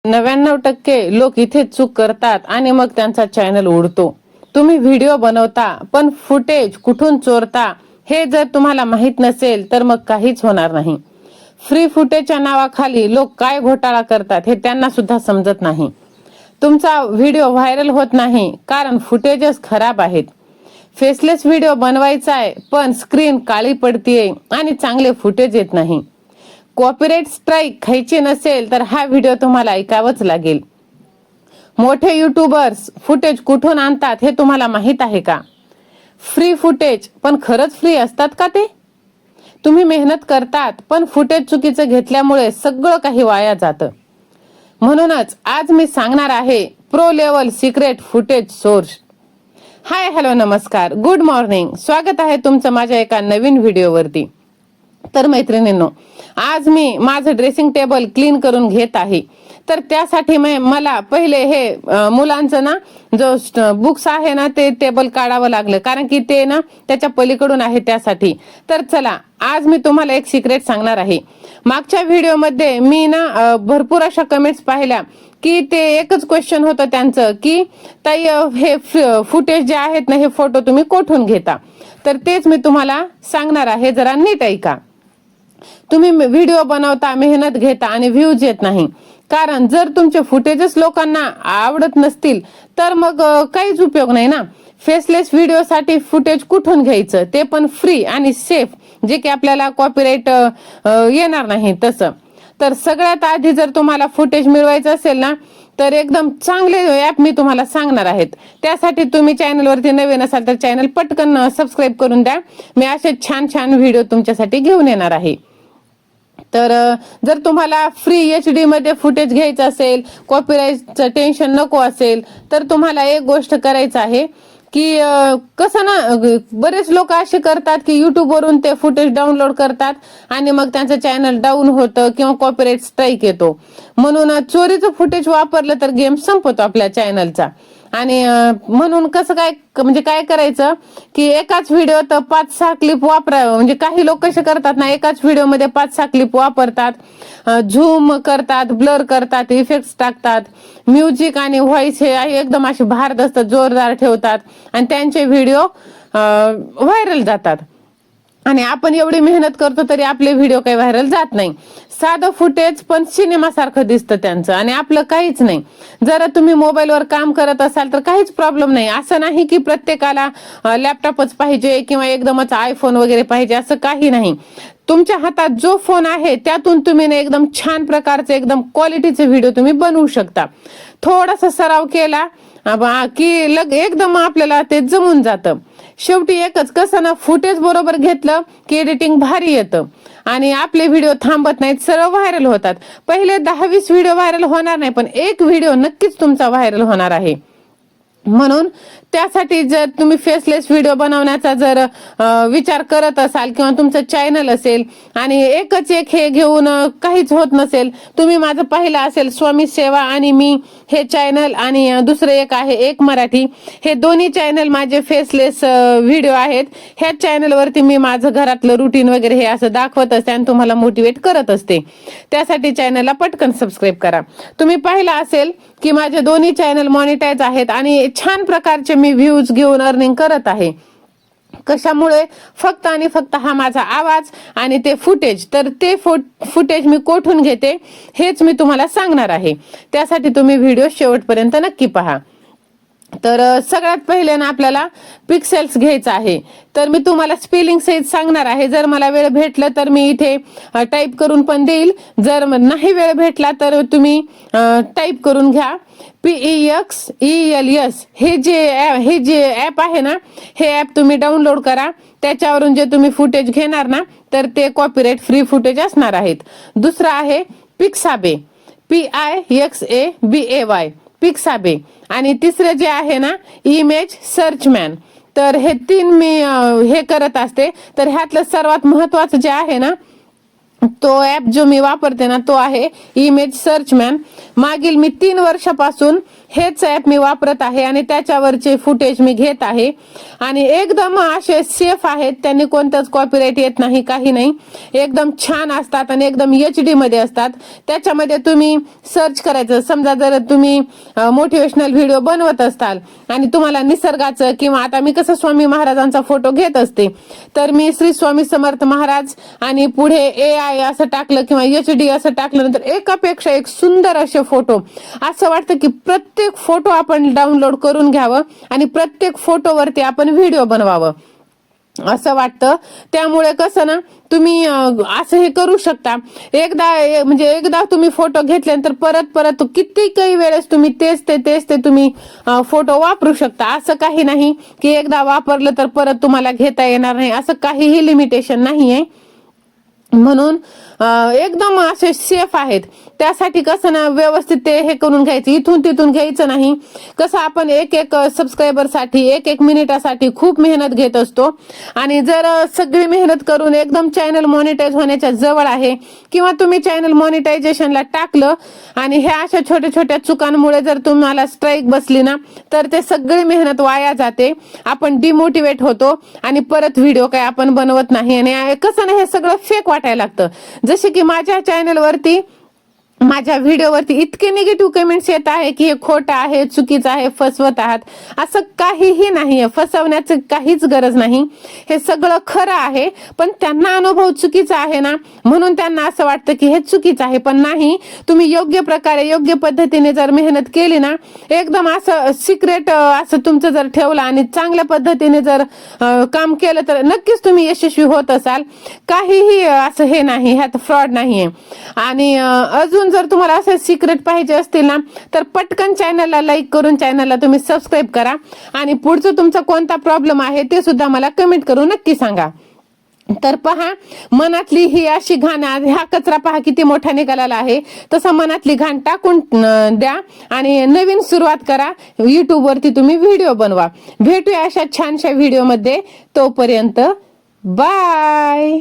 99% लोक इथे चूक करतात आणि मग त्यांचा चॅनल उडतो। तुम्ही व्हिडिओ बनवता पण फुटेज कुठून चोरता हे जर तुम्हाला माहित नसेल तर मग काहीच होणार नाही। फ्री फुटेजच्या नावाखाली लोक काय घोटाळा करतात हे त्यांना सुद्धा समजत नाही। तुमचा व्हिडिओ व्हायरल होत नाही कारण फुटेजच खराब आहेत। फेसलेस व्हिडिओ बनवायचा आहे पण स्क्रीन काळी पडतीये आणि चांगले फुटेज येत नाही। कॉपीराइट स्ट्राईक खायची नसेल तर हा व्हिडिओ तुम्हाला ऐकावाच लागेल। मोठे यूट्यूबर्स फुटेज कुठून आणतात हे तुम्हाला माहित आहे का? फ्री फुटेज पण खरंच फ्री असतात का ते? तुम्ही मेहनत करतात पण फुटेज चुकीचं घेतल्यामुळे सगळं काही वाया जातं। म्हणूनच आज मी सांगणार आहे pro level secret footage source. Hi hello नमस्कार गुड मॉर्निंग, स्वागत आहे तुमचं माझ्या एका नवीन व्हिडिओवरती। तर मैत्रिणींनो, आज मी माझं ड्रेसिंग टेबल क्लीन करून घेत आहे। तर त्यासाठी मला पहिले हे मुलांचं ना जो बुक्स आहे ना ते टेबल काढावं लागलं कारण की ते ना त्याच्या पलीकडून आहे त्यासाठी। तर चला आज मी तुम्हाला एक सिक्रेट सांगणार आहे। मागच्या व्हिडिओमध्ये मी ना भरपूर अशा कमेंट्स पाहिल्या की ते एकच क्वेश्चन होतं त्यांचं की ताई हे फुटेज जे आहेत ना हे फोटो तुम्ही कोठून घेता? तर तेच मी तुम्हाला सांगणार आहे, जरा नीट ऐका। तुम्ही व्हिडिओ बनवता, मेहनत घेता आणि व्ह्यूज येत नाही, कारण जर तुमचे फुटेजेस लोकांना आवडत नसतील तर मग काहीच उपयोग नाही ना। फेसलेस व्हिडिओसाठी फुटेज कुठून घ्यायचं, ते पण फ्री आणि सेफ, जे की आपल्याला कॉपीराइट येणार नाही तसं। तर सगळ्यात आधी जर तुम्हाला फुटेज मिळवायचं असेल ना तर एकदम चांगले ऍप मी तुम्हाला सांगणार आहेत। त्यासाठी तुम्ही चॅनलवरती नवीन असाल तर चॅनल पटकन सबस्क्राईब करून द्या। मी असे छान छान व्हिडिओ तुमच्यासाठी घेऊन येणार आहे। तर जर तुम्हाला फ्री HD मध्ये फुटेज घ्यायचं असेल, कॉपीराइटचं टेन्शन नको असेल, तर तुम्हाला एक गोष्ट करायचं आहे की कसं ना बरेच लोक असे करतात की YouTube वरून ते फुटेज डाउनलोड करतात आणि मग त्यांचं चॅनल डाऊन होतं किंवा कॉपीराइट स्ट्राईक येतो। म्हणून चोरीचं फुटेज वापरलं तर गेम संपतो आपल्या चॅनलचा। आणि म्हणून कसं काय म्हणजे काय करायचं की एकाच व्हिडिओत 5-6 क्लिप वापरा। म्हणजे काही लोक कसे करतात ना एकाच व्हिडिओमध्ये 5-6 क्लिप वापरतात, झूम करतात, ब्लर करतात, इफेक्ट्स टाकतात, म्युझिक आणि व्हॉइस हे एकदम असे भारदस्त जोरदार ठेवतात आणि त्यांचे व्हिडिओ व्हायरल जातात। आणि आपण एवढी मेहनत करतो तरी आपले व्हिडिओ काही व्हायरल जात नाही। साधं फुटेज पण सिनेमा सारखं दिसतं त्यांचं आणि आपलं काहीच नाही। जर तुम्ही मोबाईलवर काम करत असाल तर काहीच प्रॉब्लेम नाही। असं नाही की प्रत्येकाला लॅपटॉपच पाहिजे किंवा एकदमच आयफोन वगैरे पाहिजे, असं काही नाही। तुमच्या हातात जो फोन आहे त्यातून तुम्ही ना एकदम छान प्रकारचे एकदम क्वालिटीचे व्हिडिओ तुम्ही बनवू शकता। थोडासा सराव केला की एकदम आपल्याला ते जमून जातं। शेवटी एकच, कसं ना फुटेज बरोबर घेतलं की एडिटिंग भारी येतं आणि आपले व्हिडिओ थांबत नाहीत, सरळ व्हायरल होतात। पहिले 10-20 व्हिडिओ व्हायरल होणार नाही पण एक व्हिडिओ नक्कीच तुमचा व्हायरल होणार आहे। म्हणून त्यासाठी जर तुम्ही फेसलेस व्हिडिओ बनवण्याचा जर विचार करत असाल किंवा तुमचं चॅनल असेल आणि एकच एक हे घेऊन काहीच होत नसेल, तुम्ही माझं पाहिलं असेल स्वामी सेवा आणि मी हे चॅनल आणि दुसरं एक आहे एक मराठी, हे दोन्ही चॅनल माझे फेसलेस व्हिडिओ आहेत। ह्या चॅनलवरती मी माझं घरातलं रुटीन वगैरे हे असं दाखवत असते आणि तुम्हाला मोटिवेट करत असते। त्यासाठी चॅनलला पटकन सबस्क्राईब करा। तुम्ही पाहिलं असेल की माझे दोन्ही चॅनल मॉनिटाईज आहेत आणि छान प्रकारचे मी व्ह्यूज घेऊन अर्निंग करत आहे। कशामुळे? फक्त आणि फक्त हा माझा आवाज आणि ते फुटेज। तर ते फुटेज मी कोठून घेते हेच मी तुम्हाला सांगणार आहे। त्यासाठी तुम्ही व्हिडिओ शेवटपर्यंत नक्की पहा। तर सगळ्यात पहिले ना आपल्याला पिक्सेल्स घ्यायचं आहे। तर मी तुम्हाला स्पेलिंग सहित सांगणार आहे। जर मला वेळ भेटला तर मी इथे टाईप करून पण देईल, जर नाही वेळ भेटला तर तुम्ही टाईप करून घ्या। PIXELS हे जे ॲप आहे ना, हे ॲप तुम्ही डाउनलोड करा। त्याच्यावरून जे तुम्ही फुटेज घेणार ना तर ते कॉपीराइट फ्री फुटेज असणार आहेत। दुसरं आहे पिक्साबे, PIXABAY, पिक्साबे। आणि तिसरं जे आहे ना इमेज सर्च मॅन। तर हे 3 मी हे करत असते। तर ह्यातलं सर्वात महत्वाचं जे आहे ना तो ॲप जो मी वापरते ना तो आहे इमेज सर्च मॅन। मागील मी 3 वर्षापासून हेच ॲप मी वापरत आहे आणि त्याच्यावरचे फुटेज मी घेत आहे आणि एकदम असे सेफ आहेत, त्यांनी कोणतंच कॉपीराइट येत नाही, काही नाही, एकदम छान असतात आणि एकदम HD मध्ये असतात. त्याच्यामध्ये तुम्ही सर्च करायचं, समजा जर तुम्ही मोटिवेशनल व्हिडिओ बनवत असताल आणि तुम्हाला निसर्गाचं किंवा आता मी कसं स्वामी महाराजांचा फोटो घेत असते, तर मी श्री स्वामी समर्थ महाराज आणि पुढे AI असं टाकलं किंवा HD असं टाकलं, नंतर एकापेक्षा एक सुंदर असे फोटो, असं वाटतं की प्रत्येक फोटो आपण डाउनलोड करून घ्यावं आणि प्रत्येक फोटोवरती आपण व्हिडिओ बनवावं असं वाटतं. त्यामुळे कसं ना, तुम्ही असं हे करू शकता. एकदा तुम्ही फोटो घेतल्यानंतर परत किती काही वेळेस तुम्ही तेच ते तुम्ही फोटो वापरू शकता. असं काही नाही की एकदा वापरलं तर परत तुम्हाला घेता येणार नाही, असं काहीही लिमिटेशन नाहीये. म्हणून एकदम असे सेफ आहेत. त्यासाठी कसं ना, व्यवस्थित ते हे करून घ्यायचं, इथून तिथून घ्यायचं नाही. कसं आपण एक सबस्क्रायबर साठी एक मिनिटासाठी खूप मेहनत घेत असतो आणि जर सगळी मेहनत करून एकदम चॅनल मॉनिटाईज होण्याच्या जवळ आहे किंवा तुम्ही चॅनल मॉनिटायझेशनला टाकलं आणि ह्या अशा छोट्या छोट्या चुकांमुळे जर तुम्हाला स्ट्राईक बसली ना, तर ते सगळी मेहनत वाया जाते. आपण डिमोटिवेट होतो आणि परत व्हिडिओ काय आपण बनवत नाही आणि कसं ना, हे सगळं फेक वाटायला लागतं. जसे की माझ्या चॅनलवरती, माझ्या व्हिडिओवरती इतके निगेटिव्ह कमेंट्स येत आहे की हे खोटं आहे, चुकीचं आहे, फसवत आहात. असं काहीही नाहीये, फसवण्याची काहीच गरज नाही. हे सगळं खरं आहे, पण त्यांना अनुभव चुकीचा आहे ना, म्हणून त्यांना असं वाटतं की हे चुकीचं आहे. पण नाही, तुम्ही योग्य प्रकारे योग्य पद्धतीने जर मेहनत केली ना, एकदम असं सिक्रेट असं तुमचं जर ठेवलं आणि चांगल्या पद्धतीने जर काम केलं तर नक्कीच तुम्ही यशस्वी होत असाल. काहीही असं हे नाही, ह्यात फ्रॉड नाहीये. आणि अजून जर तुम्हाला असे सिक्रेट पाहिजे असतील ना, तर पटकन चॅनलला लाईक करून चॅनलला तुम्ही सबस्क्राईब करा आणि पुढचं तुमचा कोणता प्रॉब्लेम आहे ते सुद्धा मला कमेंट करून नक्की सांगा. तर पहा, मनातली ही अशी घाण, हा कचरा पहा किती मोठा निघालेला आहे, तसा मनातली घाण टाकून द्या आणि नवीन सुरुवात करा. YouTube वरती तुम्ही व्हिडिओ बनवा. भेटूया अशा छानशा व्हिडिओ मध्ये. तोपर्यंत बाय.